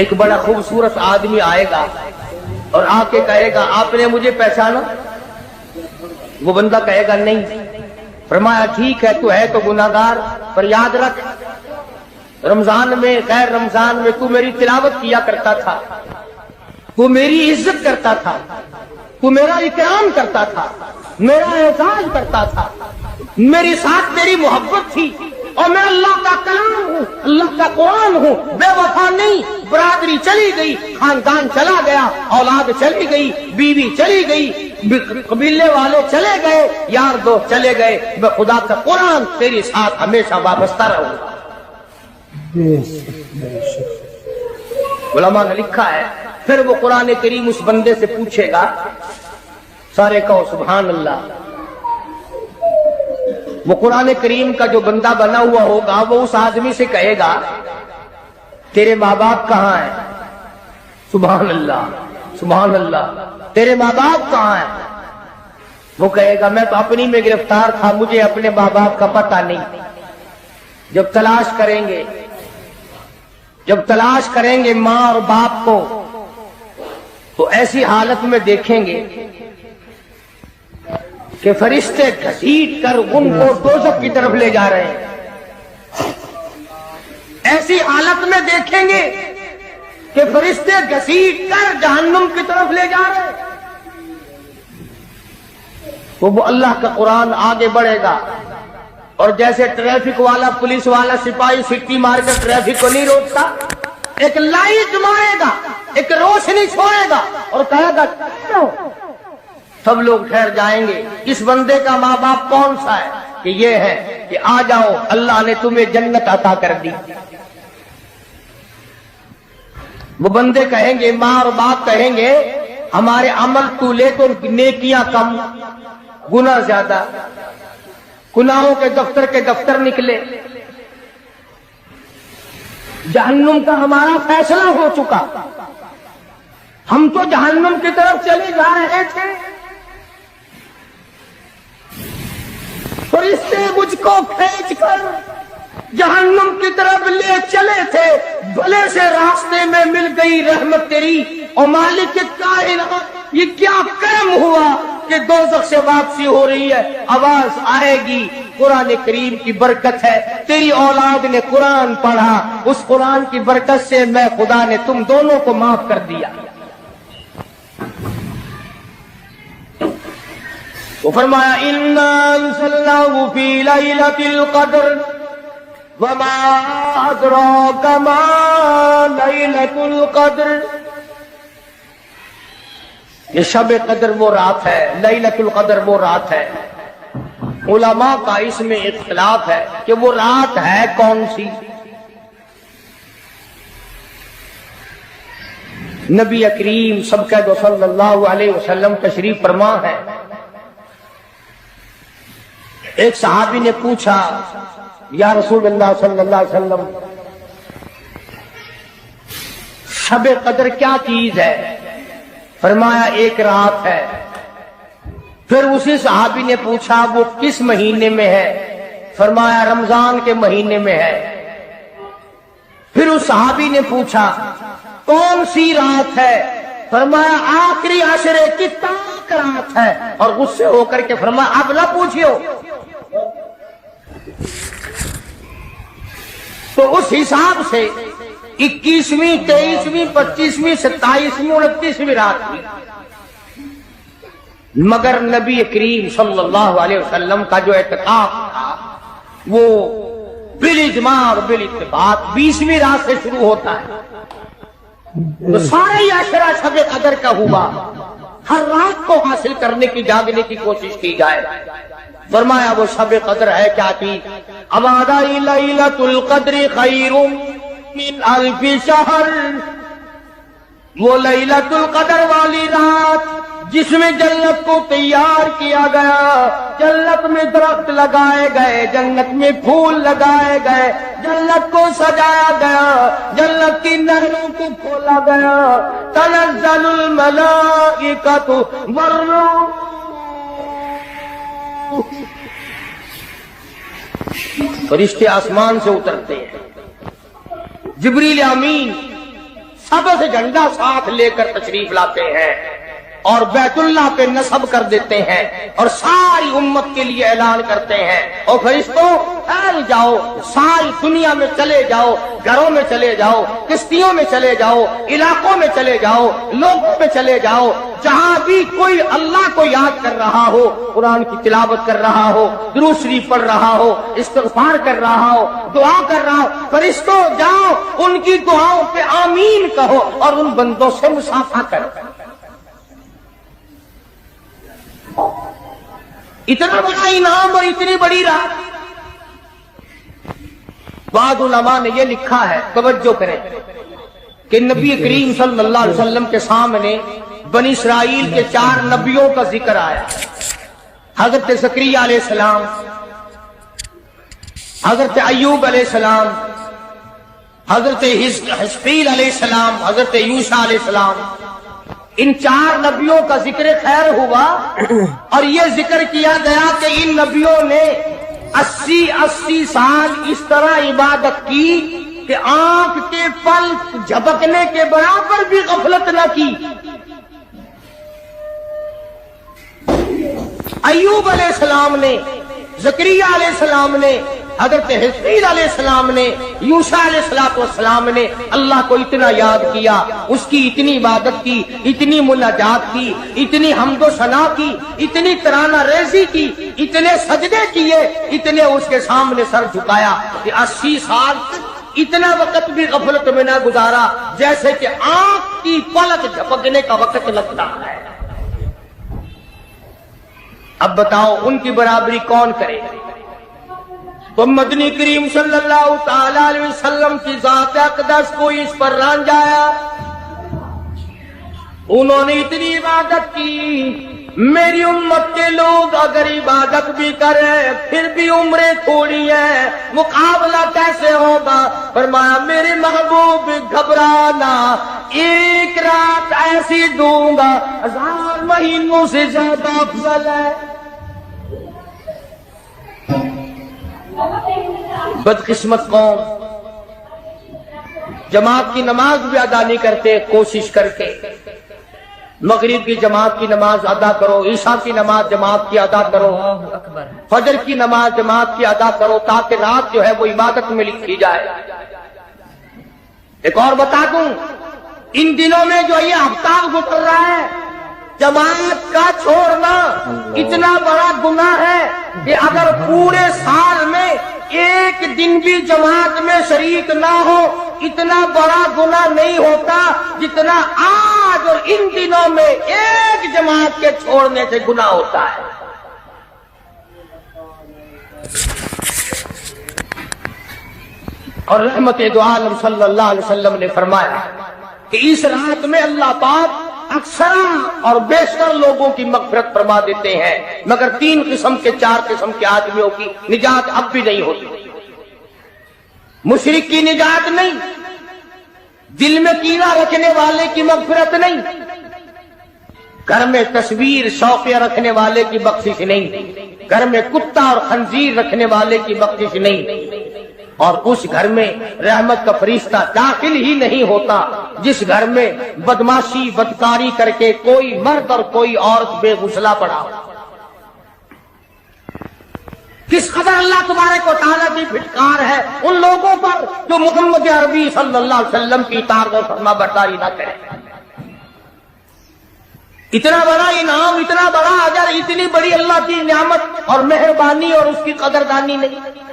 ایک بڑا خوبصورت آدمی آئے گا اور آ کے کہے گا آپ نے مجھے پہچانا؟ وہ بندہ کہے گا نہیں. فرمایا ٹھیک ہے تو ہے تو گناہگار، پر یاد رکھ رمضان میں غیر رمضان میں تو میری تلاوت کیا کرتا تھا، تو میری عزت کرتا تھا، تو میرا اکرام کرتا تھا، میرا اعزاز کرتا تھا، میری ساتھ تیری محبت تھی، اور میں اللہ کا کلام ہوں، اللہ کا قرآن ہوں، بے وفا نہیں. برادری چلی گئی، خاندان چلا گیا، اولاد چلی گئی، بیوی چلی گئی، قبیلے والے چلے گئے، یار دوست چلے گئے، میں خدا کا قرآن تیری ساتھ ہمیشہ وابستہ رہوں. علماء نے لکھا ہے پھر وہ قرآن کریم اس بندے سے پوچھے گا، سارے کہو سبحان اللہ. وہ قرآن کریم کا جو بندہ بنا ہوا ہوگا وہ اس آدمی سے کہے گا تیرے ماں باپ کہاں ہیں؟ سبحان اللہ سبحان اللہ. تیرے ماں باپ کہاں ہیں؟ وہ کہے گا میں تو اپنی میں گرفتار تھا، مجھے اپنے ماں باپ کا پتہ نہیں. جب تلاش کریں گے ماں اور باپ کو تو ایسی حالت میں دیکھیں گے کہ فرشتے گھسیٹ کر ان کو دوزخ کی طرف لے جا رہے ہیں. ایسی حالت میں دیکھیں گے کہ فرشتے گھسیٹ کر جہنم کی طرف لے جا رہے ہیں. تو وہ اللہ کا قرآن آگے بڑھے گا اور جیسے ٹریفک والا پولیس والا سپاہی سٹی مار کر ٹریفک کو نہیں روکتا، ایک لائٹ مارے گا، ایک روشنی چھوڑے گا اور کہے گا سب لوگ ٹھہر جائیں گے. اس بندے کا ماں باپ کون سا ہے؟ کہ یہ ہے کہ آ جاؤ اللہ نے تمہیں جنت عطا کر دی. وہ بندے کہیں گے، ماں اور باپ کہیں گے ہمارے عمل تو لے تو نیکیاں کم، گناہ زیادہ، گناہوں کے دفتر نکلے. جہنم کا ہمارا فیصلہ ہو چکا، ہم تو جہنم کی طرف چلے جا رہے تھے، فرشتے مجھ کو کھینچ کر جہنم کی طرف لے چلے تھے. بھلے سے راستے میں مل گئی رحمت تیری اور مالک کائنات، یہ کیا کرم ہوا کہ دوزخ سے واپسی ہو رہی ہے. آواز آئے گی، قرآن کریم کی برکت ہے، تیری اولاد نے قرآن پڑھا، اس قرآن کی برکت سے میں خدا نے تم دونوں کو معاف کر دیا. وہ فرمایا اِنَّا أَنزَلْنَاهُ فِي لَيْلَةِ الْقَدْرِ وَمَا أَدْرَاكَ مَا لَيْلَةُ الْقَدْرِ. یہ شب قدر وہ رات ہے، لیلۃ القدر وہ رات ہے. علماء کا اس میں اختلاف ہے کہ وہ رات ہے کون سی. نبی کریم سب کہہ دو صلی اللہ علیہ وسلم تشریف فرما ہے. ایک صحابی نے پوچھا یا رسول اللہ صلی اللہ علیہ وسلم شب قدر کیا چیز ہے؟ فرمایا ایک رات ہے. پھر اسی صحابی نے پوچھا وہ کس مہینے میں ہے؟ فرمایا رمضان کے مہینے میں ہے. پھر اس صحابی نے پوچھا کون سی رات ہے؟ فرمایا آخری عشرے کی تاک رات ہے. اور غصے ہو کر کے فرمایا اب نہ پوچھو. تو اس حساب سے 21ویں 23ویں 25ویں 27ویں 29ویں رات تھی. مگر نبی کریم صلی اللہ علیہ وسلم کا جو اعتکاف تھا وہ بالاجماع اور بالاتفاق 20ویں رات سے شروع ہوتا ہے. تو سارے عشرہ شب قدر کا ہوا، ہر رات کو حاصل کرنے کی جاگنے کی کوشش کی جائے. فرمایا وہ شب قدر ہے کیا چیز؟ امادہ لیلۃ القدر خیر من الف شہر. وہ لیلۃ القدر والی رات جس میں جنت کو تیار کیا گیا، جنت میں درخت لگائے گئے، جنت میں پھول لگائے گئے، جنت کو سجایا گیا، جنت کی نہروں کو کھولا گیا. تنزل الملائکۃ والروح، فرشتے آسمان سے اترتے ہیں. جبریل امین سبز جھنڈا ساتھ لے کر تشریف لاتے ہیں اور بیت اللہ پہ نصب کر دیتے ہیں اور ساری امت کے لیے اعلان کرتے ہیں، اور فرشتوں پھیل جاؤ، ساری دنیا میں چلے جاؤ، گھروں میں چلے جاؤ، کشتیوں میں چلے جاؤ، علاقوں میں چلے جاؤ، لوگوں میں چلے جاؤ، جہاں بھی کوئی اللہ کو یاد کر رہا ہو، قرآن کی تلاوت کر رہا ہو، درود شریف پڑھ رہا ہو، استغفار کر رہا ہو، دعا کر رہا ہو، فرشتوں جاؤ ان کی دعاؤں پہ آمین کہو اور ان بندوں سے مصافحہ کرو۔ اتنا بڑا انعام اور اتنی بڑی رات۔ بعض علماء نے یہ لکھا ہے، توجہ کریں، کہ نبی کریم صلی اللہ علیہ وسلم کے سامنے بنی اسرائیل کے 4 نبیوں کا ذکر آیا، حضرت زکریا علیہ السلام، حضرت ایوب علیہ السلام، حضرت حزقیل علیہ السلام، حضرت یوشع علیہ السلام۔ ان 4 نبیوں کا ذکر خیر ہوا اور یہ ذکر کیا گیا کہ ان نبیوں نے 80 سال اس طرح عبادت کی کہ آنکھ کے پلک جھپکنے کے برابر بھی غفلت نہ کی۔ ایوب علیہ السلام نے، زکریا علیہ السلام نے، حضرت حزقیل علیہ السلام نے، یوشع علیہ السلام نے اللہ کو اتنا یاد کیا، اس کی اتنی عبادت کی، اتنی مناجات کی، اتنی حمد و ثنا کی، اتنی ترانہ ریزی کی، اتنے سجدے کیے، اتنے اس کے سامنے سر جھکایا کہ 80 سال تک اتنا وقت بھی غفلت میں نہ گزارا جیسے کہ آنکھ کی پلک جھپکنے کا وقت لگتا ہے۔ اب بتاؤ ان کی برابری کون کرے؟ تو مدنی کریم صلی اللہ تعالی علیہ وسلم کی ذات اقدس کو اس پر رانجایا، انہوں نے اتنی عبادت کی۔ میری امت کے لوگ اگر عبادت بھی کریں پھر بھی عمریں تھوڑی ہیں، مقابلہ کیسے ہوگا؟ فرمایا میرے محبوب گھبرانا، ایک رات ایسی دوں گا 1000 مہینوں سے زیادہ افضل ہے۔ بدقسمت قوم جماعت کی نماز بھی ادا نہیں کرتے، کوشش کر کے مغرب کی جماعت کی نماز ادا کرو، عشاء کی نماز جماعت کی ادا کرو، فجر کی نماز جماعت کی ادا کرو تاکہ رات جو ہے وہ عبادت میں لکھی جائے۔ ایک اور بتا دوں، ان دنوں میں جو یہ ہفتہ گزر رہا ہے جماعت کا چھوڑنا اتنا بڑا گناہ ہے کہ اگر پورے سال میں ایک دن بھی جماعت میں شریک نہ ہو اتنا بڑا گناہ نہیں ہوتا جتنا آج اور ان دنوں میں ایک جماعت کے چھوڑنے سے گناہ ہوتا ہے۔ اور رحمت دو عالم صلی اللہ علیہ وسلم نے فرمایا کہ اس رات میں اللہ پاک اکثر اور بیشتر لوگوں کی مغفرت فرما دیتے ہیں، مگر 3 قسم کے 4 قسم کے آدمیوں کی نجات اب بھی نہیں ہوتی۔ مشرک کی نجات نہیں، دل میں کینہ رکھنے والے کی مغفرت نہیں، گھر میں تصویر شوقیہ رکھنے والے کی بخشش نہیں، گھر میں کتا اور خنزیر رکھنے والے کی بخشش نہیں، اور اس گھر میں رحمت کا فرشتہ داخل ہی نہیں ہوتا جس گھر میں بدماشی بدکاری کر کے کوئی مرد اور کوئی عورت بے غسلہ پڑا ہو۔ کس قدر اللہ تبارک و تعالیٰ کی پھٹکار ہے ان لوگوں پر جو محمد عربی صلی اللہ علیہ وسلم کی اطاعت اور فرما برداری نہ کرے۔ اتنا بڑا انعام، اتنا بڑا اجر، اتنی بڑی اللہ کی نعمت اور مہربانی اور اس کی قدردانی نہیں۔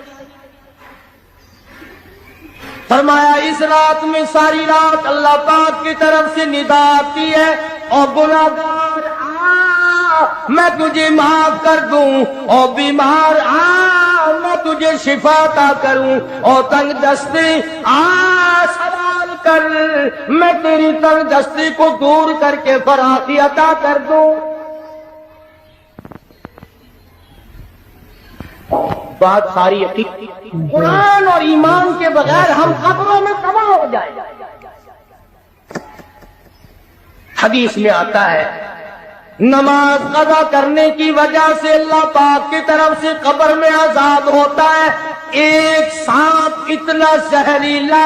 فرمایا اس رات میں ساری رات اللہ پاک کی طرف سے ندا آتی ہے، اور گناہگار آ میں تجھے معاف کر دوں، اور بیمار آ میں تجھے شفا عطا کروں، اور تنگ دستی آ سوال کر میں تیری تنگ دستی کو دور کر کے فراخی عطا کر دوں۔ بات ساری حقیقت قرآن اور ایمان کے بغیر ہم قبروں میں تباہ ہو جائیں۔ حدیث میں آتا ہے نماز قضا کرنے کی وجہ سے اللہ پاک کی طرف سے قبر میں عذاب ہوتا ہے ایک سانپ اتنا زہریلا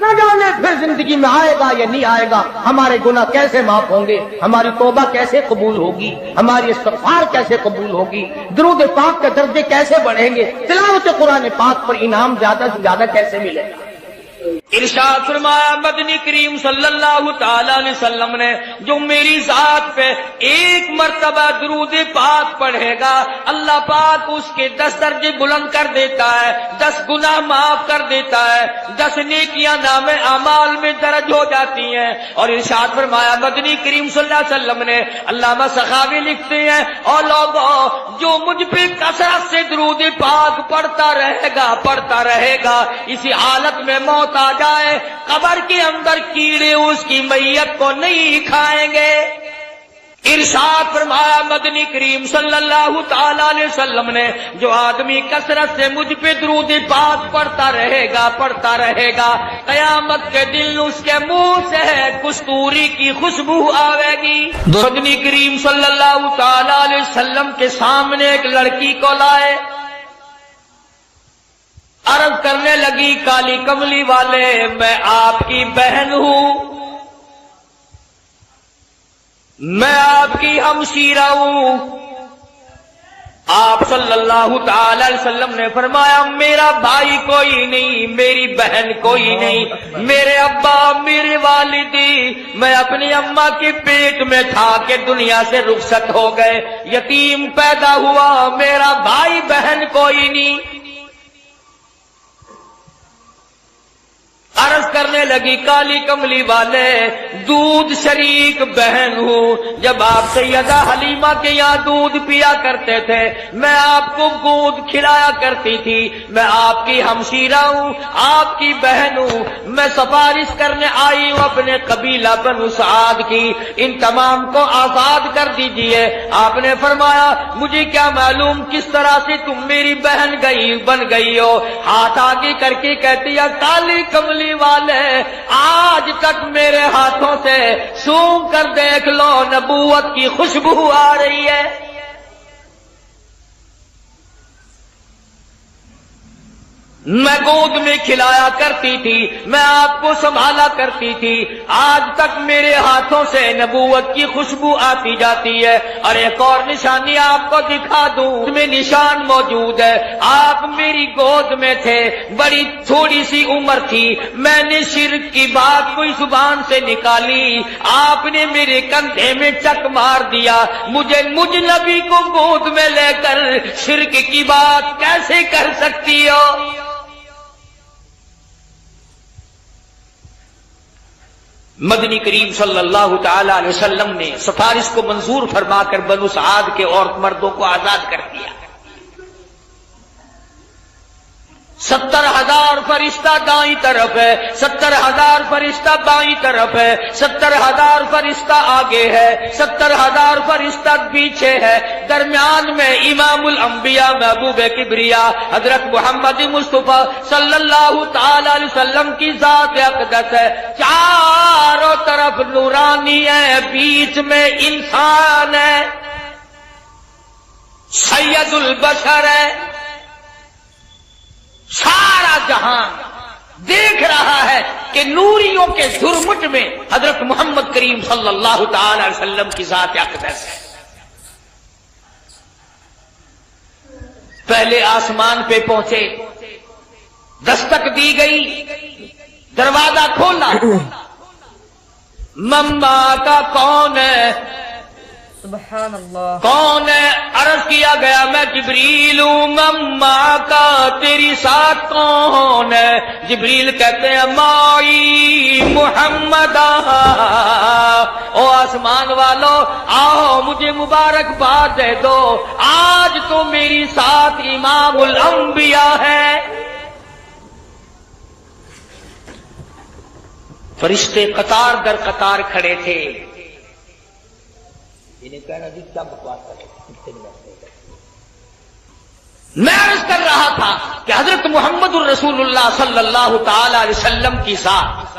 نہ جانے پھر زندگی میں آئے گا یا نہیں آئے گا، ہمارے گناہ کیسے معاف ہوں گے، ہماری توبہ کیسے قبول ہوگی، ہماری استغفار کیسے قبول ہوگی، درود پاک کے درجے کیسے بڑھیں گے، تلاوت قرآن پاک پر انعام زیادہ سے زیادہ کیسے ملے گا۔ ارشاد فرمایا مدنی کریم صلی اللہ تعالی علیہ وسلم نے، جو میری ذات پہ ایک مرتبہ درود پاک پڑھے گا، اللہ پاک اس کے 10 درجے بلند کر دیتا ہے، 10 گناہ معاف کر دیتا ہے، 10 نیکیاں نام اعمال میں درج ہو جاتی ہیں۔ اور ارشاد فرمایا مدنی کریم صلی اللہ علیہ وسلم نے، علامہ سخاوی لکھتے ہیں، اور لوگوں جو مجھ پہ کثرت سے درود پاک پڑھتا رہے گا، اسی حالت میں موت آ جائے، قبر کے اندر کیڑے اس کی میت کو نہیں کھائیں گے۔ ارشاد فرمایا مدنی کریم صلی اللہ تعالی علیہ وسلم نے، جو آدمی کثرت سے مجھ پہ درود پاک پڑھتا رہے گا، قیامت کے دن اس کے منہ سے کستوری کی خوشبو آئے گی۔ مدنی کریم صلی اللہ تعالی علیہ وسلم کے سامنے ایک لڑکی کو لائے، عرض کرنے لگی کالی کملی والے، میں آپ کی بہن ہوں، میں آپ کی ہمشیرہ ہوں۔ آپ صلی اللہ تعالی علیہ وسلم نے فرمایا میرا بھائی کوئی نہیں، میری بہن کوئی نہیں، میرے ابا میرے والدی، میں اپنی اماں کے پیٹ میں تھا کہ دنیا سے رخصت ہو گئے، یتیم پیدا ہوا، میرا بھائی بہن کوئی نہیں۔ عرض کرنے لگی کالی کملی والے، دودھ شریک بہن ہوں، جب آپ سیدہ حلیمہ کے یہاں دودھ پیا کرتے تھے، میں آپ کو گود کھلایا کرتی تھی، میں آپ کی ہمشیرہ ہوں، آپ کی بہن ہوں، میں سفارش کرنے آئی ہوں اپنے قبیلہ بنو سعد کی، ان تمام کو آزاد کر دیجئے۔ آپ نے فرمایا مجھے کیا معلوم کس طرح سے تم میری بہن بن گئی ہو، ہاتھ آگے کر کے کہتی ہے کالی کملی والے، آج تک میرے ہاتھوں سے سونگھ کر دیکھ لو، نبوت کی خوشبو آ رہی ہے۔ میں گود میں کھلایا کرتی تھی، میں آپ کو سنبھالا کرتی تھی، آج تک میرے ہاتھوں سے نبوت کی خوشبو آتی جاتی ہے۔ اور ایک اور نشانی آپ کو دکھا دوں، اس میں نشان موجود ہے، آپ میری گود میں تھے، بڑی تھوڑی سی عمر تھی، میں نے شرک کی بات کوئی زبان سے نکالی، آپ نے میرے کندھے میں چک مار دیا، مجھ نبی کو گود میں لے کر شرک کی بات کیسے کر سکتی ہو؟ مدنی کریم صلی اللہ تعالی علیہ وسلم نے سفارش کو منظور فرما کر بنو سعد کے عورت مردوں کو آزاد کر دیا۔ 70,000 فرشتہ دائیں طرف ہے، 70,000 فرشتہ بائیں طرف ہے، 70,000 فرشتہ آگے ہے، 70,000 فرشتہ پیچھے ہے، درمیان میں امام الانبیاء محبوب کبریا حضرت محمد مصطفیٰ صلی اللہ تعالی علیہ وسلم کی ذات اقدس ہے، چاروں طرف نورانی ہے، بیچ میں انسان ہے، سید البشر ہے، سارا جہان دیکھ رہا ہے کہ نوریوں کے جھرمٹ میں حضرت محمد کریم صلی اللہ تعالی علیہ وسلم کی ذات اقدس ہے۔ پہلے آسمان پہ پہنچے، دستک دی گئی، دروازہ کھولا، مما کا کون ہے؟ سبحان اللہ۔ کون ہے؟ عرض کیا گیا میں جبریل ہوں۔ مما کا تیری ساتھ کون ہے؟ جبریل کہتے ہیں مائی محمد۔ او آسمان والو آؤ مجھے مبارکباد دے دو، آج تو میری ساتھ امام الانبیاء ہے۔ فرشتے قطار در قطار کھڑے تھے، انہیں کہنا جی کیا بکواس کرے، میں عرض کر رہا تھا کہ حضرت محمد الرسول اللہ صلی اللہ تعالی علیہ وسلم کی ذات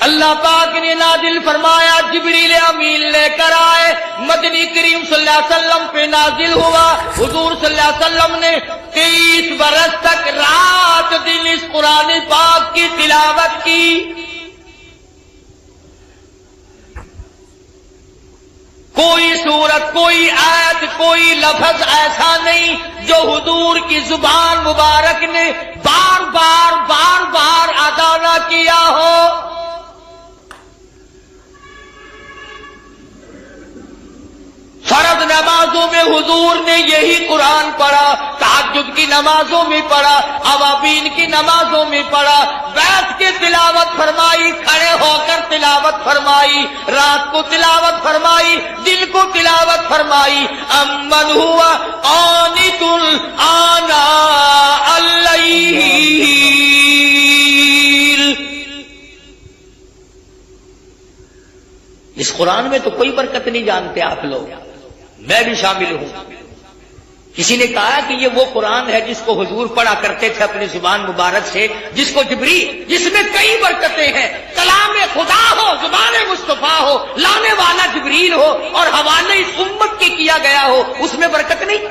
اللہ پاک نے نازل فرمایا، جبریل امین لے کر آئے، مدنی کریم صلی اللہ علیہ وسلم پہ نازل ہوا۔ حضور صلی اللہ علیہ وسلم نے 23 برس تک رات دن اس قرآن پاک کی تلاوت کی۔ کوئی سورت، کوئی آیت، کوئی لفظ ایسا نہیں جو حضور کی زبان مبارک نے بار بار ادا نہ کیا ہو۔ فرض نمازوں میں حضور نے یہی قرآن پڑھا، تہجد کی نمازوں میں پڑھا، اوابین کی نمازوں میں پڑھا، بیٹھ کے تلاوت فرمائی، کھڑے ہو کر تلاوت فرمائی، رات کو تلاوت فرمائی، دن کو تلاوت فرمائی۔ امن ہوا قانت آناء اللیل، اس قرآن میں تو کوئی برکت نہیں جانتے آپ لوگ، میں بھی شامل ہوں۔ کسی نے کہا کہ یہ وہ قرآن ہے جس کو حضور پڑھا کرتے تھے اپنی زبان مبارک سے، جس کو جبریل، جس میں کئی برکتیں ہیں، کلام خدا ہو، زبان مصطفیٰ ہو، لانے والا جبریل ہو اور حوالے اس امت کے کیا گیا ہو، اس میں برکت نہیں۔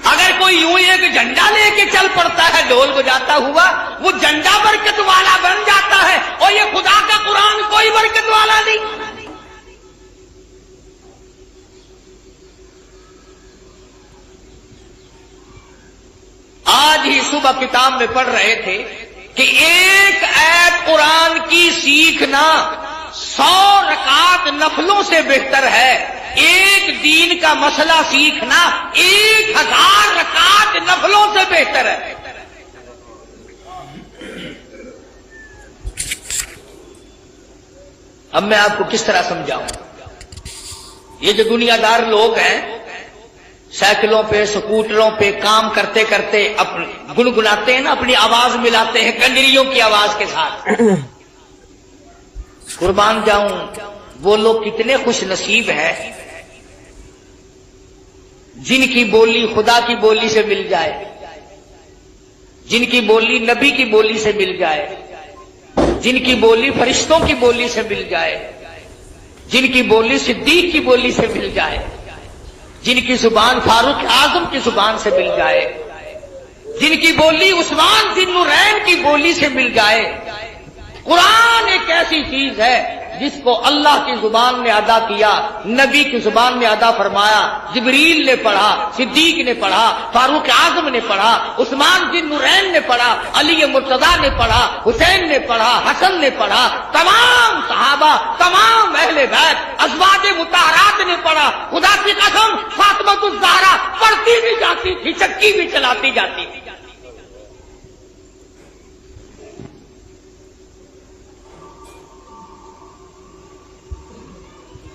اگر کوئی یوں ایک جھنڈا لے کے چل پڑتا ہے ڈھول بجاتا ہوا، وہ جھنڈا برکت والا بن جاتا ہے، اور یہ خدا کا قرآن کوئی برکت والا نہیں۔ آج ہی صبح کتاب میں پڑھ رہے تھے کہ ایک آیت قرآن کی سیکھنا 100 رکعت نفلوں سے بہتر ہے، ایک دین کا مسئلہ سیکھنا 1000 رکعت نفلوں سے بہتر ہے۔ اب میں آپ کو کس طرح سمجھاؤں؟ یہ جو دنیا دار لوگ ہیں، سائیکلوں پہ، سکوٹروں پہ کام کرتے کرتے گنگناتے ہیں نا، اپنی آواز ملاتے ہیں کنجریوں کی آواز کے ساتھ۔ قربان جاؤں، وہ لوگ کتنے خوش نصیب ہیں جن کی بولی خدا کی بولی سے مل جائے، جن کی بولی نبی کی بولی سے مل جائے، جن کی بولی فرشتوں کی بولی سے مل جائے، جن کی بولی صدیق کی بولی سے مل جائے، جن کی زبان فاروق اعظم کی زبان سے مل جائے، جن کی بولی عثمان ذی النورین کی بولی سے مل جائے۔ قرآن ایک ایسی چیز ہے جس کو اللہ کی زبان میں ادا کیا، نبی کی زبان میں ادا فرمایا، جبریل نے پڑھا، صدیق نے پڑھا، فاروق اعظم نے پڑھا، عثمان ذی النورین نے پڑھا، علی مرتضیٰ نے پڑھا، حسین نے پڑھا، حسن نے پڑھا، تمام صحابہ، تمام اہل بیت، ازواج مطہرات نے پڑھا۔ خدا کی قسم فاطمہ الزہرا پڑھتی بھی جاتی تھی، چکی بھی چلاتی جاتی تھی۔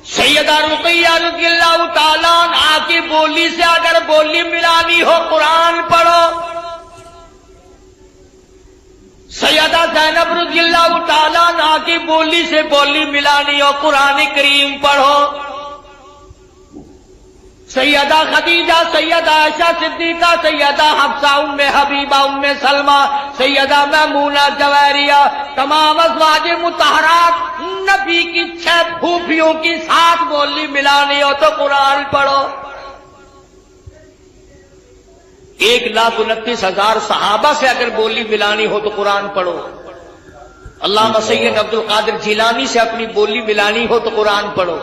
سیدہ رقیہ رضی اللہ تعالیٰ عنہا کی بولی سے اگر بولی ملانی ہو قرآن پڑھو، سیدہ زینب رضی اللہ تعالیٰ عنہا کی بولی سے بولی ملانی ہو قرآن کریم پڑھو، سیدہ خدیجہ، سیدہ عائشہ صدیقہ، سیدہ حفصہ، ام حبیبہ، ام سلمہ، سیدہ میمونہ جویریہ، تمام ازواج مطہرات، نبی کی 6 پھوپھیوں کی 7 بولی ملانی ہو تو قرآن پڑھو۔ 1,29,000 صحابہ سے اگر بولی ملانی ہو تو قرآن پڑھو۔ علامہ سید عبد القادر جیلانی سے اپنی بولی ملانی ہو تو قرآن پڑھو۔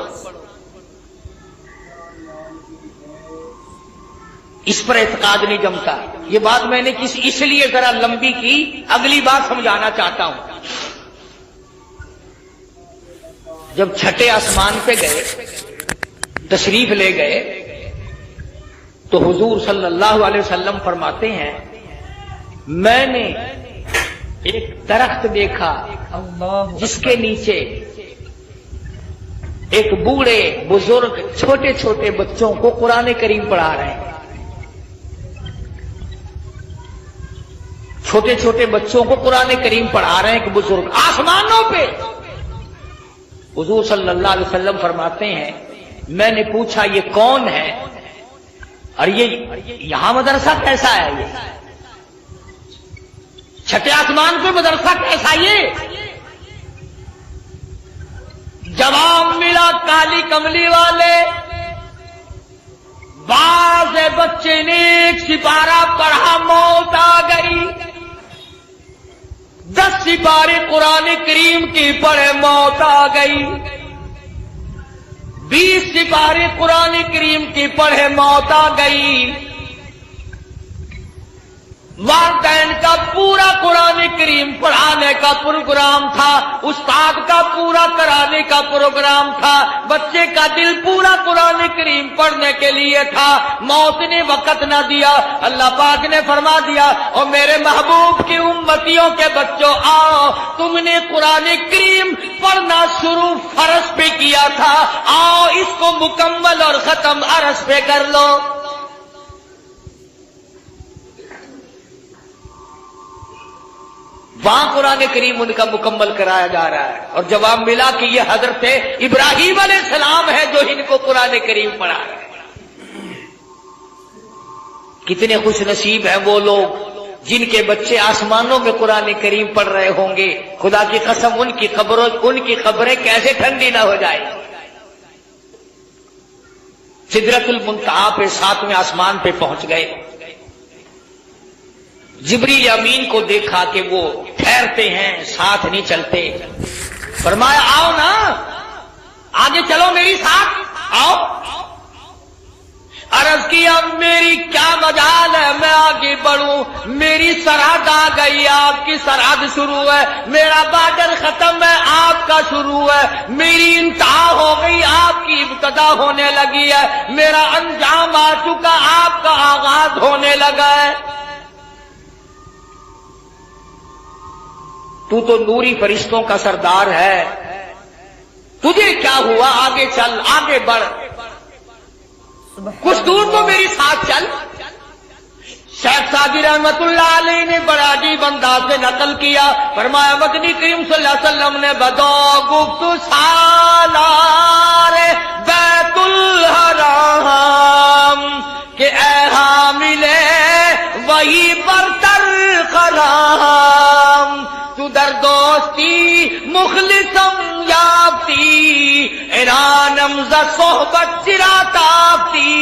اس پر اعتقاد نہیں جمتا۔ یہ بات میں نے اس لیے ذرا لمبی کی، اگلی بات سمجھانا چاہتا ہوں۔ جب چھٹے آسمان پہ گئے، تشریف لے گئے، تو حضور صلی اللہ علیہ وسلم فرماتے ہیں میں نے ایک درخت دیکھا جس کے نیچے ایک بوڑھے بزرگ چھوٹے چھوٹے بچوں کو قرآن کریم پڑھا رہے ہیں، چھوٹے چھوٹے بچوں کو قرآن کریم پڑھا رہے ہیں ایک بزرگ آسمانوں پہ۔ حضور صلی اللہ علیہ وسلم فرماتے ہیں میں نے پوچھا یہ کون ہے اور یہ یہاں مدرسہ کیسا ہے؟ یہ چھٹے آسمان پہ مدرسہ کیسا یہ؟ جواب ملا کالی کملی والے، بعض بچے نے ایک سپارہ پڑھا، موت آ گئی، 10 سپارے قرآن کریم کی پڑھے، موت آ گئی، 20 سپارے قرآن کریم کی پڑھے، موت آ گئی، والدین کا پورا قرآن کریم پڑھانے کا پروگرام تھا، استاد کا پورا کرانے کا پروگرام تھا، بچے کا دل پورا قرآن کریم پڑھنے کے لیے تھا، موت نے وقت نہ دیا۔ اللہ پاک نے فرما دیا، اور میرے محبوب کی امتیوں کے بچوں آؤ، تم نے قرآن کریم پڑھنا شروع فرض پہ کیا تھا، آؤ اس کو مکمل اور ختم عرض پہ کر لو۔ وہاں قرآن کریم ان کا مکمل کرایا جا رہا ہے، اور جواب ملا کہ یہ حضرت ابراہیم علیہ السلام ہے جو ان کو قرآن کریم پڑھا ہے۔ کتنے خوش نصیب ہیں وہ لوگ جن کے بچے آسمانوں میں قرآن کریم پڑھ رہے ہوں گے، خدا کی قسم ان کی قبریں کیسے ٹھنڈی نہ ہو جائے۔ سدرۃ المنتہا پہ 7ویں آسمان پہ پہنچ گئے، جبریل امین کو دیکھا کہ وہ ٹھہرتے ہیں، ساتھ نہیں چلتے، فرمایا آؤ نا آگے چلو میری ساتھ آؤ۔ عرض کیا میری کیا مجال ہے میں آگے بڑھوں، میری سرحد آ گئی، آپ کی سرحد شروع ہے، میرا بارڈر ختم ہے، آپ کا شروع ہے، میری انتہا ہو گئی، آپ کی ابتدا ہونے لگی ہے، میرا انجام آ چکا، آپ کا آغاز ہونے لگا ہے۔ تو نوری فرشتوں کا سردار ہے، تجھے کیا ہوا؟ آگے چل، آگے بڑھ، کچھ دور تو میری ساتھ چل۔ شیخ سعدی رحمت اللہ علیہ نے بڑا عجیب انداز سے نقل کیا، فرمایا مدنی کریم صلی اللہ علیہ وسلم نے بدو گفت سالار بیت الحرام کہ اے حامل وہی برتر خرام، تو در دوستی مخلصم یافتی، ارانم ز صحبت چرا تافتی۔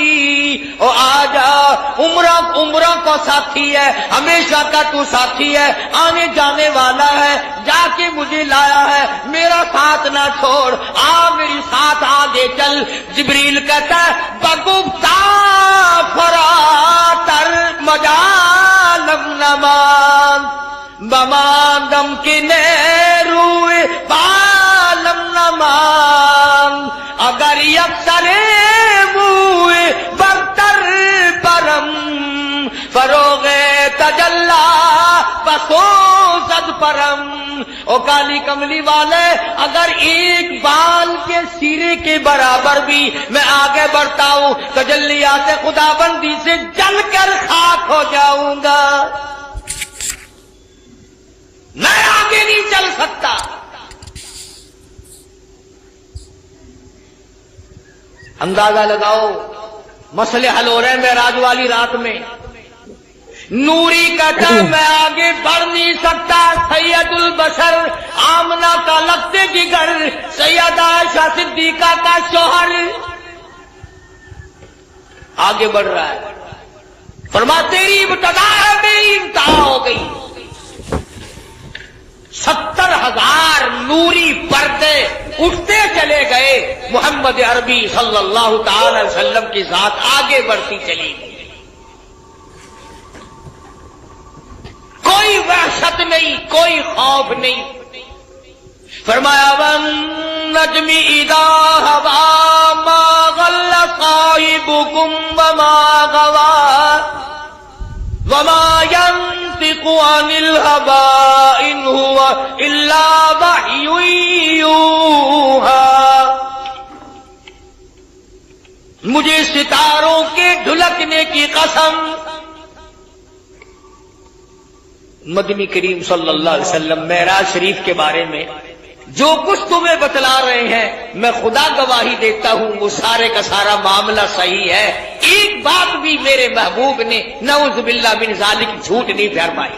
او آجا عمرہ کو ساتھی ہے، ہمیشہ کا تو ساتھی ہے، آنے جانے والا ہے، جا کے مجھے لایا ہے، میرا ساتھ نہ چھوڑ، آ میری ساتھ آگے چل۔ جبریل کہتا ہے بگفتا فراتر مجالم نمان بماندم کی نیروی بالم نمان، اگر یکسر موی برتر پرم فروغ تجلا بسوزد پرم۔ او کالی کملی والے اگر ایک بال کے سیرے کے برابر بھی میں آگے بڑھتا ہوں تجلیات خدا بندی سے جل کر خاک ہو جاؤں گا، میں آگے نہیں چل سکتا۔ اندازہ لگاؤ مسئلے حل ہو رہے ہیں معراج والی رات میں، نوری کہتا میں آگے بڑھ نہیں سکتا، سید البشر آمنہ کا لگتے جگر، سیدہ عائشہ صدیقہ کا شوہر آگے بڑھ رہا ہے، فرما تیری ابتدا ہے میری انتہا ہو گئی۔ 70,000 نوری پردے اٹھتے چلے گئے، محمد عربی صلی اللہ تعالی علیہ وسلم کی ذات آگے بڑھتی چلی گئی، کوئی وحشت نہیں، کوئی خوف نہیں۔ فرمایا وَالنَّجْمِ إِذَا هَوَىٰ مَا ضَلَّ صَاحِبُكُمْ وَمَا غَوَىٰ وَمَا يَنطِقُ عَنِ الْهَوَىٰ إِنْ هُوَ إِلَّا وَحْيٌ يُوحَىٰ۔ مجھے ستاروں کے ڈھلکنے کی قسم، مدنی کریم صلی اللہ علیہ وسلم معراج شریف کے بارے میں جو کچھ تمہیں بتلا رہے ہیں میں خدا گواہی دیتا ہوں وہ سارے کا سارا معاملہ صحیح ہے، ایک بات بھی میرے محبوب نے نعوذ باللہ من ذالک جھوٹ نہیں فرمائی۔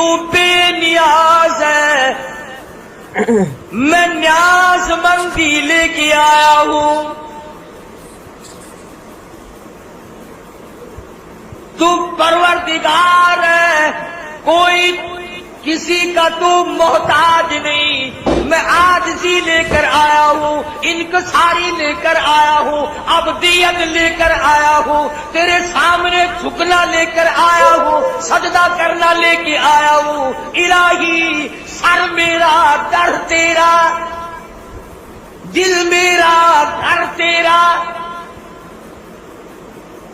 تو بے نیاز ہے، میں نیاز مندی لے کے آیا ہوں. تو پروردگار ہے، کوئی کسی کا تو محتاج نہیں. میں عاجزی لے کر آیا ہوں، انکساری لے کر آیا ہوں، عبدیت لے کر آیا ہوں، تیرے سامنے جھکنا لے کر آیا ہوں، سجدہ کرنا لے کے آیا ہوں. الہی سر میرا در تیرا، دل میرا گھر تیرا.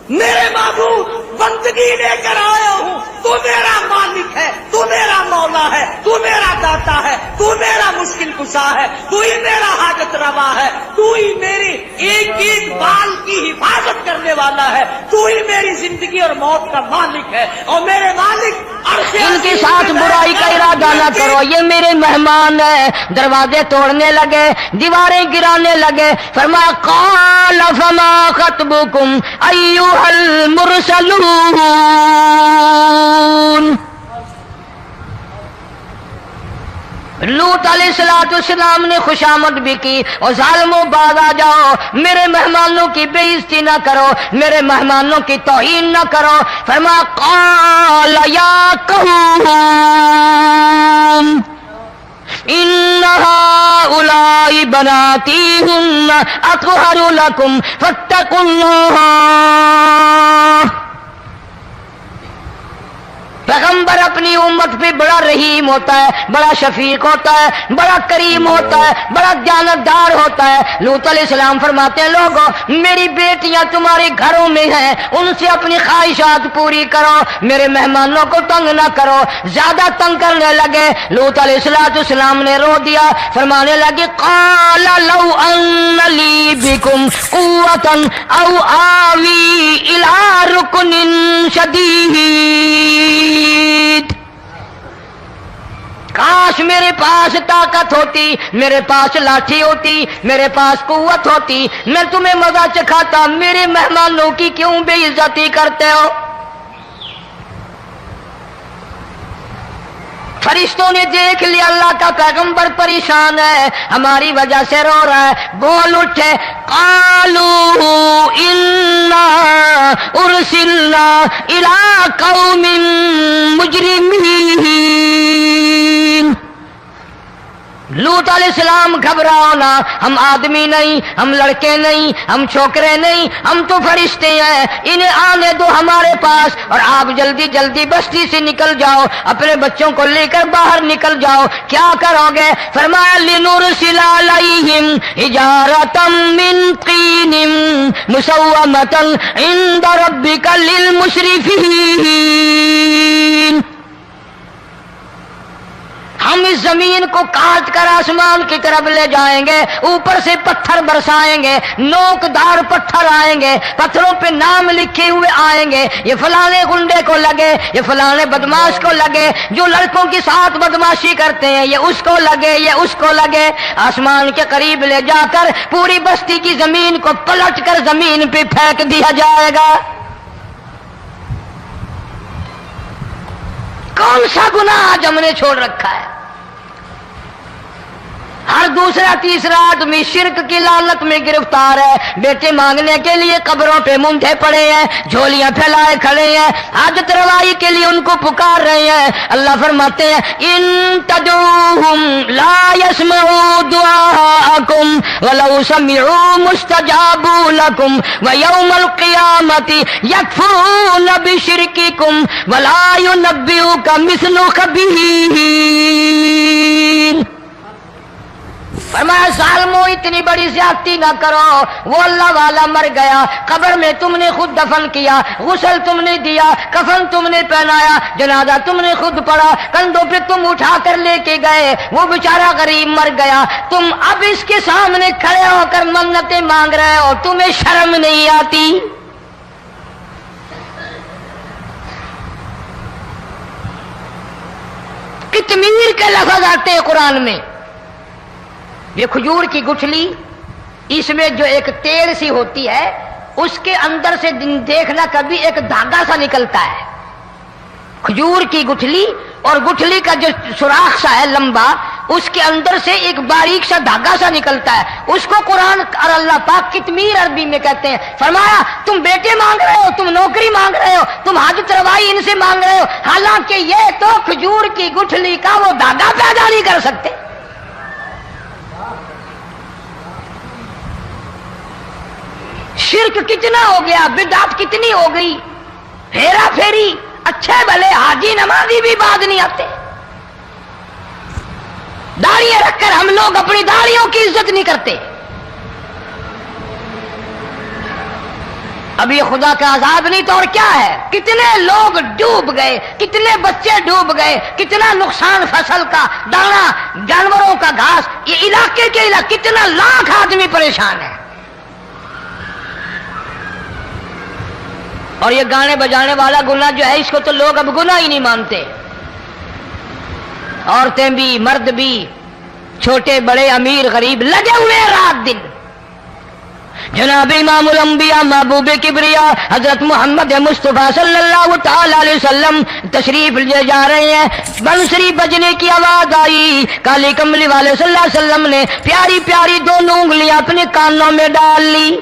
میرے معبود بندگی لے کر آیا ہوں. تو میرا مالک ہے، تو میرا مولا ہے، تو میرا داتا ہے، تو میرا مشکل کشا ہے، تو ہی میرا حاجت روا ہے، تو ہی میری ایک ایک بال کی حفاظت کرنے والا ہے، تو ہی میری زندگی اور موت کا مالک ہے. اور میرے مالک ان کے ساتھ برائی کا ارادہ نہ کرو، یہ میرے مہمان ہیں. دروازے توڑنے لگے، دیواریں گرانے لگے. فرمایا قال فما خطبكم ایھا المرسلون. لوط علیہ السلام نے خوشامد بھی کی، اور ظالموں باز آ جاؤ، میرے مہمانوں کی بے عزتی نہ کرو، میرے مہمانوں کی توہین نہ کرو. فرمایا قال یا قوم ان هؤلاء بناتی ہن اطہر لکم فاتقوا اللہ. پیغمبر اپنی امت پہ بڑا رحیم ہوتا ہے، بڑا شفیق ہوتا ہے، بڑا کریم ہوتا ہے، بڑا دیانتدار ہوتا ہے. لوط علیہ السلام فرماتے ہیں لوگوں میری بیٹیاں تمہارے گھروں میں ہیں، ان سے اپنی خواہشات پوری کرو، میرے مہمانوں کو تنگ نہ کرو. زیادہ تنگ کرنے لگے. لوط علیہ السلام نے رو دیا، فرمانے لگے قال لو ان لی بکم قوۃ او آوی الی رکن شدید. کاش میرے پاس طاقت ہوتی، میرے پاس لاٹھی ہوتی، میرے پاس قوت ہوتی، میں تمہیں مزہ چکھاتا. میرے مہمانوں کی کیوں بے عزتی کرتے ہو؟ فرشتوں نے دیکھ لیا اللہ کا پیغمبر پریشان ہے، ہماری وجہ سے رو رہا ہے. بول اٹھے قالوا انا ارسلنا الی قوم مجرمین. لوط علیہ السلام گھبراؤ نہ، ہم آدمی نہیں، ہم لڑکے نہیں، ہم چھوکرے نہیں، ہم تو فرشتے ہیں. انہیں آنے دو ہمارے پاس، اور آپ جلدی جلدی بستی سے نکل جاؤ، اپنے بچوں کو لے کر باہر نکل جاؤ. کیا کرو گے؟ فرمایا لنرسل علیہم حجارۃ من طین مسومۃ عند ربک للمسرفین. ہم اس زمین کو کاٹ کر آسمان کی طرف لے جائیں گے، اوپر سے پتھر برسائیں گے، نوکدار پتھر آئیں گے، پتھروں پہ نام لکھے ہوئے آئیں گے، یہ فلانے گنڈے کو لگے، یہ فلانے بدماش کو لگے، جو لڑکوں کے ساتھ بدماشی کرتے ہیں یہ اس کو لگے، یہ اس کو لگے. آسمان کے قریب لے جا کر پوری بستی کی زمین کو پلٹ کر زمین پہ پھینک دیا جائے گا. کون سا گناہ آج ہم نے چھوڑ رکھا ہے؟ ہر دوسرا تیسرا آدمی شرک کی لعنت میں گرفتار ہے. بیٹے مانگنے کے لیے قبروں پہ مونڈھے پڑے ہیں، جھولیاں پھیلائے کھڑے ہیں، حاجت روائی کے لیے ان کو پکار رہے ہیں. اللہ فرماتے ہیں ان تدعوہم لا يسمعوا دعاءکم ولو سمعوا مستجابوا لکم ویوم القیامت یکفرون بشرککم ولا ینبئک مثل خبیر. فرمایا ظالموں اتنی بڑی زیادتی نہ کرو، وہ اللہ والا مر گیا، قبر میں تم نے خود دفن کیا، غسل تم نے دیا، کفن تم نے پہنایا، جنازہ تم نے خود پڑھا، کندھوں پہ تم اٹھا کر لے کے گئے، وہ بیچارہ غریب مر گیا. تم اب اس کے سامنے کھڑے ہو کر منتیں مانگ رہے ہو، تمہیں شرم نہیں آتی؟ قطمیر کے لفظ آتے ہیں قرآن میں. یہ کھجور کی گٹھلی، اس میں جو ایک تیل سی ہوتی ہے، اس کے اندر سے دیکھنا کبھی ایک دھاگا سا نکلتا ہے. کھجور کی گٹھلی اور گٹھلی کا جو سوراخ سا ہے لمبا، اس کے اندر سے ایک باریک سا دھاگا سا نکلتا ہے، اس کو قرآن اور اللہ پاک کتمیر عربی میں کہتے ہیں۔ فرمایا تم بیٹے مانگ رہے ہو، تم نوکری مانگ رہے ہو، تم حاجت روائی ان سے مانگ رہے ہو، حالانکہ یہ تو کھجور کی گٹھلی کا وہ دھاگا پیدا نہیں کر سکتے۔ شرک کتنا ہو گیا، بدعت کتنی ہو گئی، ہیرا پھیری، اچھے بھلے حاجی نمازی بھی بعد نہیں آتے۔ داڑیاں رکھ کر ہم لوگ اپنی داڑیوں کی عزت نہیں کرتے۔ اب یہ خدا کا عذاب نہیں تو اور کیا ہے؟ کتنے لوگ ڈوب گئے، کتنے بچے ڈوب گئے، کتنا نقصان فصل کا، دانا، جانوروں کا گھاس، یہ علاقے کے علاقے کتنا لاکھ آدمی پریشان ہے۔ اور یہ گانے بجانے والا گناہ جو ہے، اس کو تو لوگ اب گناہ ہی نہیں مانتے۔ عورتیں بھی، مرد بھی، چھوٹے بڑے، امیر غریب لگے ہوئے رات دن۔ جناب امام الانبیاء محبوب کبریا حضرت محمد مصطفیٰ صلی اللہ تعالی علیہ وسلم تشریف لے جا رہے ہیں، بنسری بجنے کی آواز آئی، کالی کملی والے صلی اللہ علیہ وسلم نے پیاری پیاری دونوں انگلیاں اپنے کانوں میں ڈال لی۔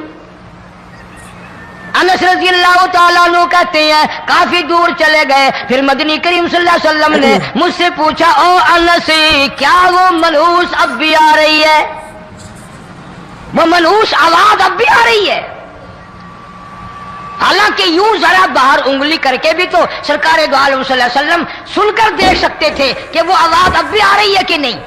انس رضی اللہ تعالیٰ عنہ کہتے ہیں کافی دور چلے گئے، پھر مدنی کریم صلی اللہ علیہ وسلم نے مجھ سے پوچھا، او انس کیا وہ منحوس اب بھی آ رہی ہے؟ وہ منحوس آواز اب بھی آ رہی ہے؟ حالانکہ یوں ذرا باہر انگلی کر کے بھی تو سرکار دو عالم صلی اللہ علیہ وسلم سن کر دیکھ سکتے تھے کہ وہ آواز اب بھی آ رہی ہے کہ نہیں۔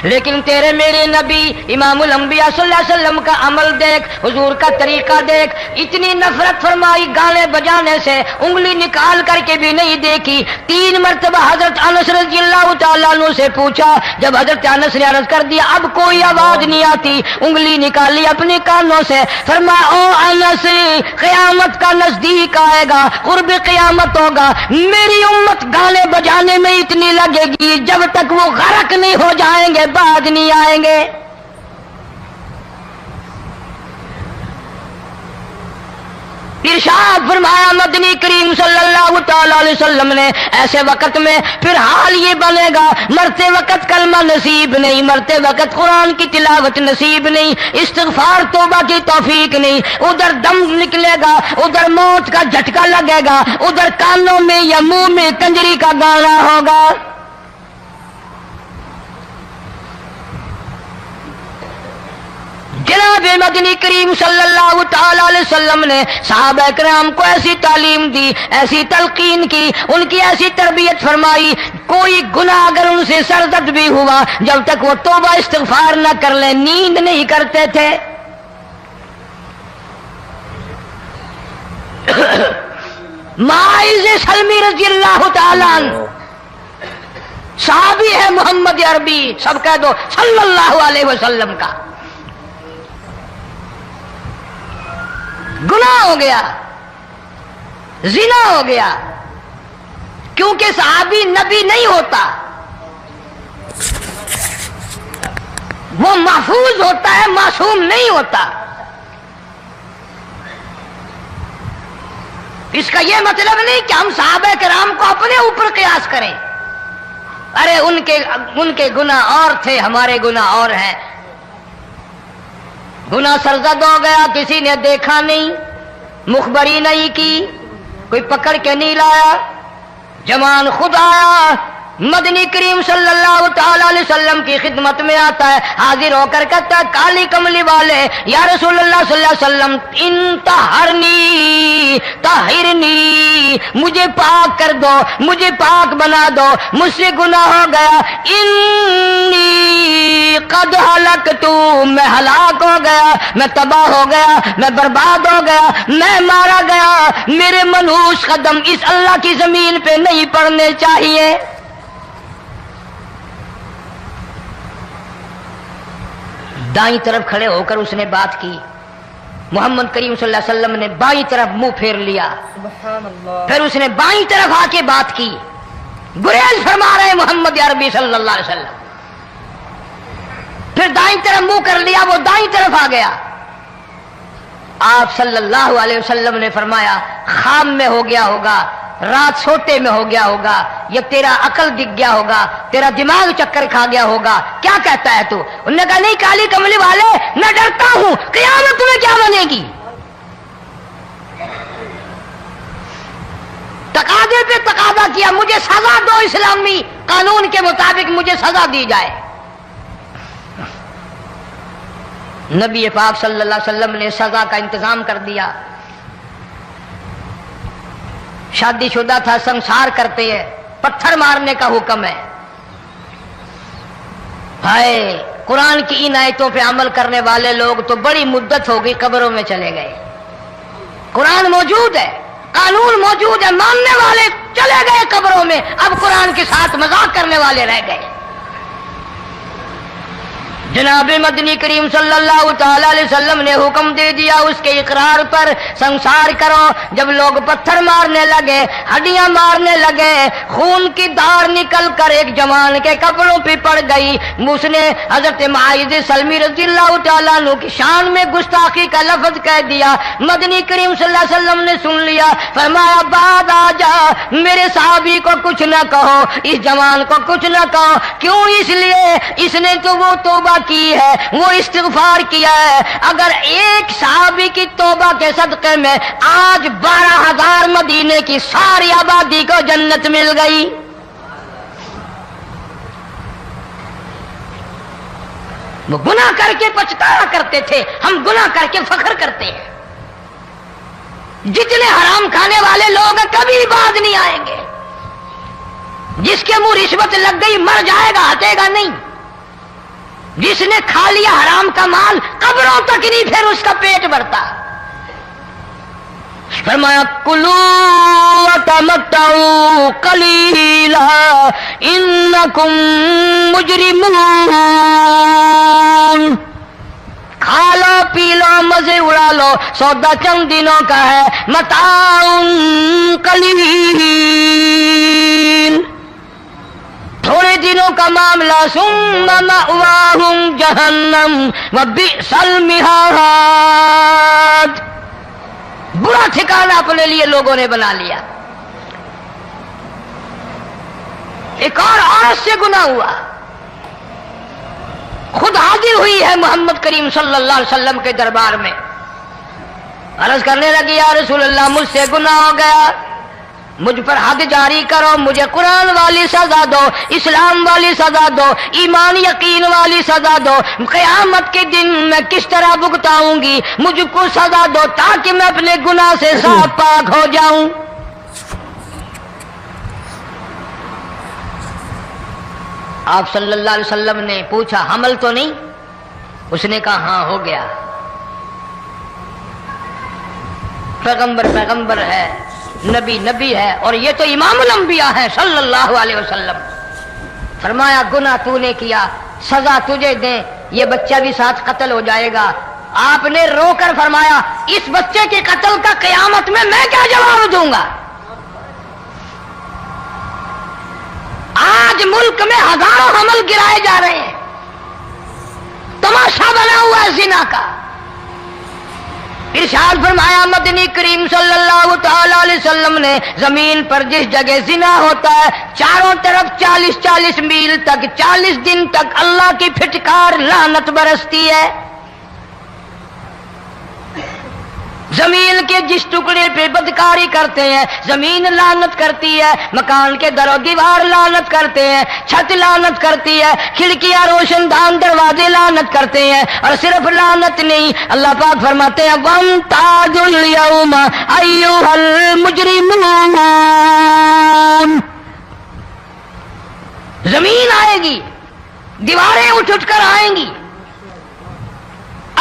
لیکن تیرے میرے نبی امام الانبیاء صلی اللہ علیہ وسلم کا عمل دیکھ، حضور کا طریقہ دیکھ، اتنی نفرت فرمائی گانے بجانے سے، انگلی نکال کر کے بھی نہیں دیکھی۔ 3 مرتبہ حضرت انس رضی اللہ تعالیٰ عنہ سے پوچھا، جب حضرت انس نے عرض کر دیا اب کوئی آواز نہیں آتی، انگلی نکالی اپنے کانوں سے، فرمایا او انس قیامت کا نزدیک آئے گا، قرب قیامت ہوگا، میری امت گانے بجانے میں اتنی لگے گی جب تک وہ غرق نہیں ہو جائیں گے بعد نہیں آئیں گے۔ ارشاد فرمایا مدنی کریم صلی اللہ تعالی علیہ وسلم نے، ایسے وقت میں پھر حال یہ بنے گا، مرتے وقت کلمہ نصیب نہیں، مرتے وقت قرآن کی تلاوت نصیب نہیں، استغفار توبہ کی توفیق نہیں، ادھر دم نکلے گا، ادھر موت کا جھٹکا لگے گا، ادھر کانوں میں یا منہ میں کنجری کا گانا ہوگا۔ جناب مدنی کریم صلی اللہ تعالی علیہ وسلم نے صحابہ کرام کو ایسی تعلیم دی، ایسی تلقین کی، ان کی ایسی تربیت فرمائی، کوئی گناہ اگر ان سے سرزد بھی ہوا جب تک وہ توبہ استغفار نہ کر لیں نیند نہیں کرتے تھے۔ ماعز سلمی رضی اللہ تعالیٰ عنہ صحابی ہے محمد عربی، سب کہہ دو صلی اللہ علیہ وسلم کا، گناہ ہو گیا، زنا ہو گیا، کیونکہ صحابی نبی نہیں ہوتا، وہ محفوظ ہوتا ہے، معصوم نہیں ہوتا۔ اس کا یہ مطلب نہیں کہ ہم صحابہ کرام کو اپنے اوپر قیاس کریں، ارے ان کے گناہ اور تھے، ہمارے گناہ اور ہیں۔ گناہ سرزد ہو گیا، کسی نے دیکھا نہیں، مخبری نہیں کی، کوئی پکڑ کے نہیں لایا، جوان خود آیا، مدنی کریم صلی اللہ تعالی علیہ وسلم کی خدمت میں آتا ہے، حاضر ہو کر کہتا ہے کالی کملی والے یا رسول اللہ صلی اللہ علیہ وسلم انتہرنی طہرنی، مجھے پاک کر دو، مجھے پاک بنا دو، مجھ سے گناہ ہو گیا، انی قد ہلکتو، میں ہلاک ہو گیا، میں تباہ ہو گیا، میں برباد ہو گیا، میں مارا گیا، میرے منحوس قدم اس اللہ کی زمین پہ نہیں پڑنے چاہیے۔ دائیں طرف کھڑے ہو کر اس نے بات کی، محمد کریم صلی اللہ علیہ وسلم نے بائیں طرف منہ پھیر لیا، پھر اس نے بائیں طرف آ کے بات کی، گریز فرما رہے محمد عربی صلی اللہ علیہ وسلم، پھر دائیں طرف منہ کر لیا، وہ دائیں طرف آ گیا، آپ صلی اللہ علیہ وسلم نے فرمایا خواب میں ہو گیا ہوگا، رات سوتے میں ہو گیا ہوگا، یا تیرا عقل دکھ گیا ہوگا، تیرا دماغ چکر کھا گیا ہوگا، کیا کہتا ہے تو؟ انہوں نے کہا نہیں کالی کملی والے، میں ڈرتا ہوں قیامت تمہیں کیا بنے گی؟ تقاضے پہ تقاضا کیا، مجھے سزا دو، اسلامی قانون کے مطابق مجھے سزا دی جائے۔ نبی پاک صلی اللہ علیہ وسلم نے سزا کا انتظام کر دیا۔ شادی شدہ تھا، سنسار کرتے ہیں، پتھر مارنے کا حکم ہے۔ ہائے، قرآن کی ان آیتوں پہ عمل کرنے والے لوگ تو بڑی مدت ہو گئی قبروں میں چلے گئے۔ قرآن موجود ہے، قانون موجود ہے، ماننے والے چلے گئے قبروں میں، اب قرآن کے ساتھ مذاق کرنے والے رہ گئے۔ جناب مدنی کریم صلی اللہ تعالی علیہ وسلم نے حکم دے دیا اس کے اقرار پر سنسار کرو۔ جب لوگ پتھر مارنے لگے، ہڈیاں مارنے لگے، خون کی دھار نکل کر ایک جوان کے کپڑوں پہ پڑ گئی، اس نے حضرت معاذ سلمی رضی اللہ تعالیٰ عنہ کی شان میں گستاخی کا لفظ کہہ دیا۔ مدنی کریم صلی اللہ علیہ وسلم نے سن لیا، فرمایا بعد آ جا، میرے صحابی کو کچھ نہ کہو، اس جوان کو کچھ نہ کہو۔ کیوں؟ اس لیے اس نے تو وہ توبہ کی ہے، وہ استغفار کیا ہے۔ اگر ایک صحابی کی توبہ کے صدقے میں آج 12,000 مدینے کی ساری آبادی کو جنت مل گئی۔ وہ گناہ کر کے پچھتایا کرتے تھے، ہم گناہ کر کے فخر کرتے ہیں۔ جتنے حرام کھانے والے لوگ کبھی بعد نہیں آئیں گے۔ جس کے منہ رشوت لگ گئی مر جائے گا، ہٹے گا نہیں۔ جس نے کھا لیا حرام کا مال قبروں تک نہیں پھر اس کا پیٹ بھرتا۔ فرمایا کلو وتمتعوا قلیلا انکم مجرمون، کھا لو پی لو مزے اڑا لو، سودا چند دنوں کا ہے، متاع قلیل، تھوڑے دنوں کا معاملہ، ثم مأواہم جہنم وبئس المہاد، برا ٹھکانہ اپنے لیے لوگوں نے بنا لیا۔ ایک اور عورت سے گناہ ہوا، خود حاضر ہوئی ہے محمد کریم صلی اللہ علیہ وسلم کے دربار میں، عرض کرنے لگی یا رسول اللہ مجھ سے گناہ ہو گیا، مجھ پر حد جاری کرو، مجھے قرآن والی سزا دو، اسلام والی سزا دو، ایمان یقین والی سزا دو، قیامت کے دن میں کس طرح بھگتاؤں گی، مجھ کو سزا دو تاکہ میں اپنے گناہ سے صاف پاک ہو جاؤں۔ آپ صلی اللہ علیہ وسلم نے پوچھا حمل تو نہیں؟ اس نے کہا ہاں ہو گیا۔ پیغمبر ہے، نبی ہے، اور یہ تو امام الانبیاء ہے صلی اللہ علیہ وسلم۔ فرمایا گناہ تو نے کیا، سزا تجھے دیں، یہ بچہ بھی ساتھ قتل ہو جائے گا۔ آپ نے رو کر فرمایا اس بچے کے قتل کا قیامت میں کیا جواب دوں گا؟ آج ملک میں ہزاروں حمل گرائے جا رہے ہیں، تماشا بنا ہوا ہے زنا کا۔ ارشاد فرمایا مدنی کریم صلی اللہ تعالی علیہ وسلم نے زمین پر جس جگہ زنا ہوتا ہے چاروں طرف 40 میل تک 40 دن تک اللہ کی پھٹکار لعنت برستی ہے۔ زمین کے جس ٹکڑے پہ بدکاری کرتے ہیں زمین لعنت کرتی ہے، مکان کے در و دیوار لعنت کرتے ہیں، چھت لعنت کرتی ہے، کھڑکیاں روشن دان دروازے لعنت کرتے ہیں، اور صرف لعنت نہیں، اللہ پاک فرماتے ہیں وَامْتَازُوا الْيَوْمَ أَيُّهَا الْمُجْرِمُونَ، زمین آئے گی، دیواریں اٹھ کر آئیں گی،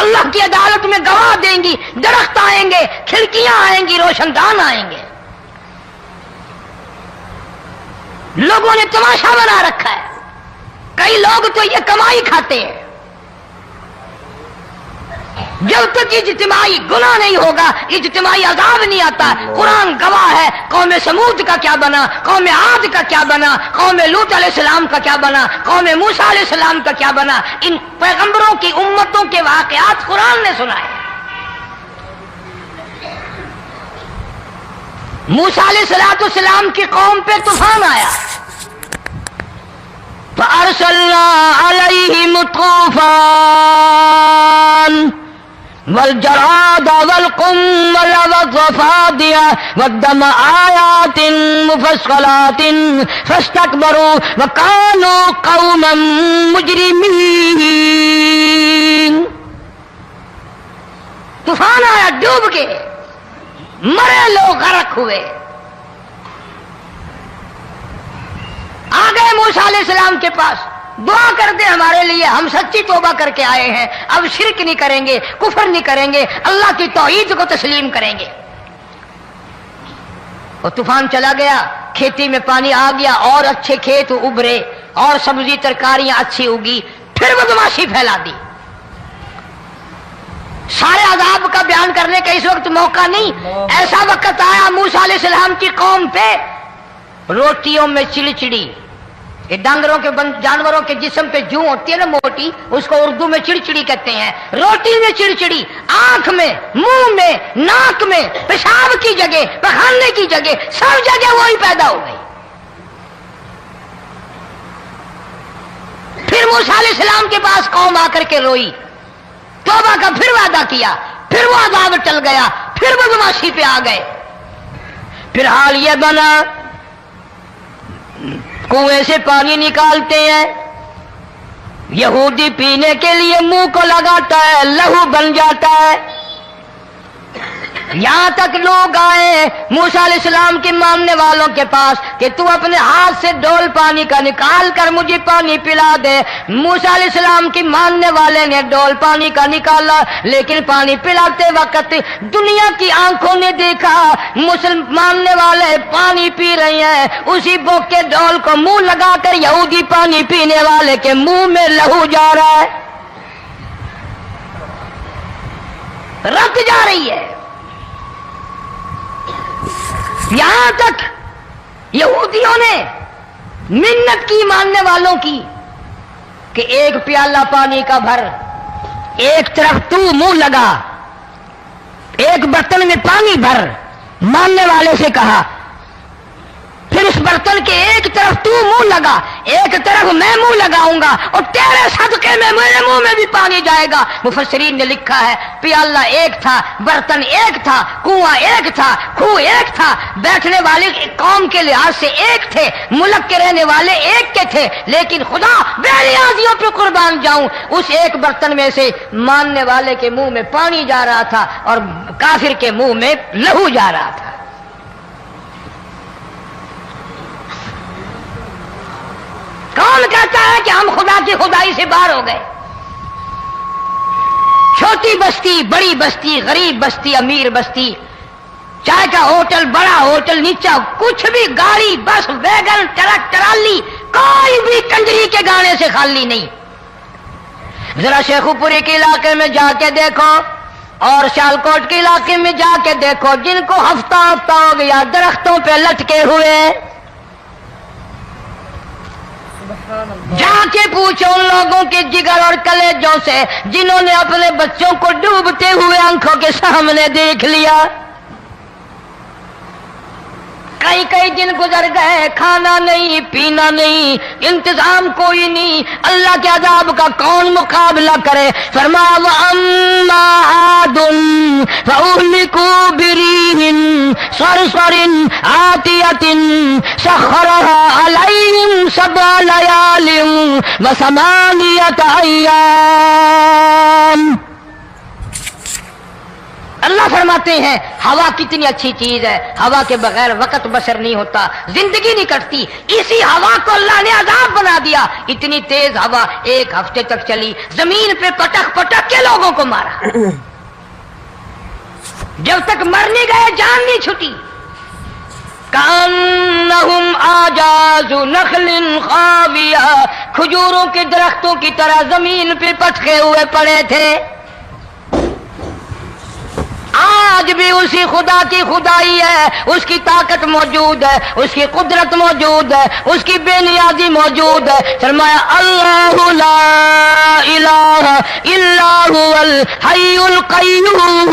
اللہ کی عدالت میں گواہ دیں گی، درخت آئیں گے، کھڑکیاں آئیں گی، روشن دان آئیں گے۔ لوگوں نے تماشا بنا رکھا ہے، کئی لوگ تو یہ کمائی کھاتے ہیں۔ جب تک اجتماعی گناہ نہیں ہوگا اجتماعی عذاب نہیں آتا۔ قرآن گواہ ہے، قوم سمود کا کیا بنا، قوم عاد کا کیا بنا، قوم لوط علیہ السلام کا کیا بنا، قوم موسیٰ علیہ السلام کا کیا بنا۔ ان پیغمبروں کی امتوں کے واقعات قرآن نے سنائے۔ موسیٰ علیہ السلام کی قوم پہ طوفان آیا، فَأَرْسَلْنَا عَلَيْهِمُ الطُّوفَانَ وَالْجَرَادَ وَالْقُمَّلَ وَالضَّفَادِعَ وَالدَّمَ آيَاتٍ مُفَصَّلَاتٍ فَاسْتَكْبَرُوا وَكَانُوا قَوْمًا مُجْرِمِينَ۔ طوفان آیا، ڈوب کے مرے لوگ، غرق ہوئے۔ آ گئے موسیٰ علیہ السلام کے پاس، دعا کر دے ہمارے لیے، ہم سچی توبہ کر کے آئے ہیں، اب شرک نہیں کریں گے، کفر نہیں کریں گے، اللہ کی توحید کو تسلیم کریں گے۔ اور طوفان چلا گیا، کھیتی میں پانی آ گیا، اور اچھے کھیت ابھرے، اور سبزی ترکاریاں اچھی اگی، پھر بدماشی پھیلا دی۔ سارے عذاب کا بیان کرنے کا اس وقت موقع نہیں، ایسا وقت آیا موسیٰ علیہ السلام کی قوم پہ روٹیوں میں چڑچڑی، یہ ڈانگروں کے جانوروں کے جسم پہ جوں ہوتی ہے نا موٹی، اس کو اردو میں چڑچڑی کہتے ہیں۔ روٹی میں چڑچڑی، آنکھ میں، منہ میں، ناک میں، پیشاب کی جگہ، پخانے کی جگہ، سب جگہ وہی پیدا ہو گئی۔ پھر موسیٰ علیہ السلام کے پاس قوم آ کر کے روئی، توبہ کا پھر وعدہ کیا، پھر وہ عذاب ٹل گیا، پھر بدماشی پہ آ گئے۔ پھر حال یہ بنا، کنویں سے پانی نکالتے ہیں، یہودی پینے کے لیے منہ کو لگاتا ہے، لہو بن جاتا ہے۔ یہاں تک لوگ آئے موسیٰ علیہ السلام کے ماننے والوں کے پاس کہ تو اپنے ہاتھ سے ڈول پانی کا نکال کر مجھے پانی پلا دے۔ موسیٰ علیہ السلام کی ماننے والے نے ڈول پانی کا نکالا، لیکن پانی پلاتے وقت دنیا کی آنکھوں نے دیکھا ماننے والے پانی پی رہے ہیں، اسی بوک کے ڈول کو منہ لگا کر یہودی پانی پینے والے کے منہ میں لہو جا رہا ہے، رت جا رہی ہے۔ یہاں تک یہودیوں نے منت کی ماننے والوں کی کہ ایک پیالہ پانی کا بھر، ایک طرف تو منہ لگا، ایک برتن میں پانی بھر، ماننے والے سے کہا، پھر اس برتن کے ایک طرف تو منہ لگا، ایک طرف میں منہ لگاؤں گا، اور تیرے صدقے میں میرے منہ میں بھی پانی جائے گا۔ مفسرین نے لکھا ہے پیالہ ایک تھا، برتن ایک تھا، کنواں ایک تھا، کھوہ ایک تھا، بیٹھنے والے قوم کے لحاظ سے ایک تھے، ملک کے رہنے والے ایک کے تھے، لیکن خدا بے نیازیوں پہ قربان جاؤں، اس ایک برتن میں سے ماننے والے کے منہ میں پانی جا رہا تھا اور کافر کے منہ میں لہو جا رہا تھا۔ کون کہتا ہے کہ ہم خدا کی خدائی سے باہر ہو گئے؟ چھوٹی بستی، بڑی بستی، غریب بستی، امیر بستی، چائے کا ہوٹل، بڑا ہوٹل، نیچا کچھ بھی، گاڑی، بس، ویگن، ٹرک، ٹرالی، کوئی بھی کنجری کے گانے سے خالی نہیں۔ ذرا شیخو پوری کے علاقے میں جا کے دیکھو اور سیالکوٹ کے علاقے میں جا کے دیکھو، جن کو ہفتہ ہو گیا درختوں پہ لٹکے ہوئے، جا کے پوچھو ان لوگوں کے جگر اور کلیجوں سے جنہوں نے اپنے بچوں کو ڈوبتے ہوئے آنکھوں کے سامنے دیکھ لیا۔ کئی دن گزر گئے، کھانا نہیں، پینا نہیں، انتظام کوئی نہیں، اللہ کے عذاب کا کون مقابلہ کرے؟ فرمایا وَأَمَّا عَادٌ فَأُهْلِكُوا بِرِيحٍ صَرْصَرٍ عَاتِيَةٍ سَخَّرَهَا عَلَيْهِمْ 7 لَيَالٍ و8 أَيَّامٍ۔ اللہ فرماتے ہیں ہوا کتنی اچھی چیز ہے، ہوا کے بغیر وقت بسر نہیں ہوتا، زندگی نہیں کٹتی، اسی ہوا کو اللہ نے عذاب بنا دیا۔ اتنی تیز ہوا 1 ہفتے تک چلی، زمین پہ پٹک پٹک کے لوگوں کو مارا، جب تک مر نہیں گئے جان نہیں چھٹی۔ کأنہم اعجاز نخل خاویہ، کھجوروں کے درختوں کی طرح زمین پہ پٹکے ہوئے پڑے تھے۔ آج بھی اسی خدا کی خدائی ہے، اس کی طاقت موجود ہے، اس کی قدرت موجود ہے، اس کی بے نیازی موجود ہے۔ فرمایا اللہ لا الہ الا هو الحی القیوم۔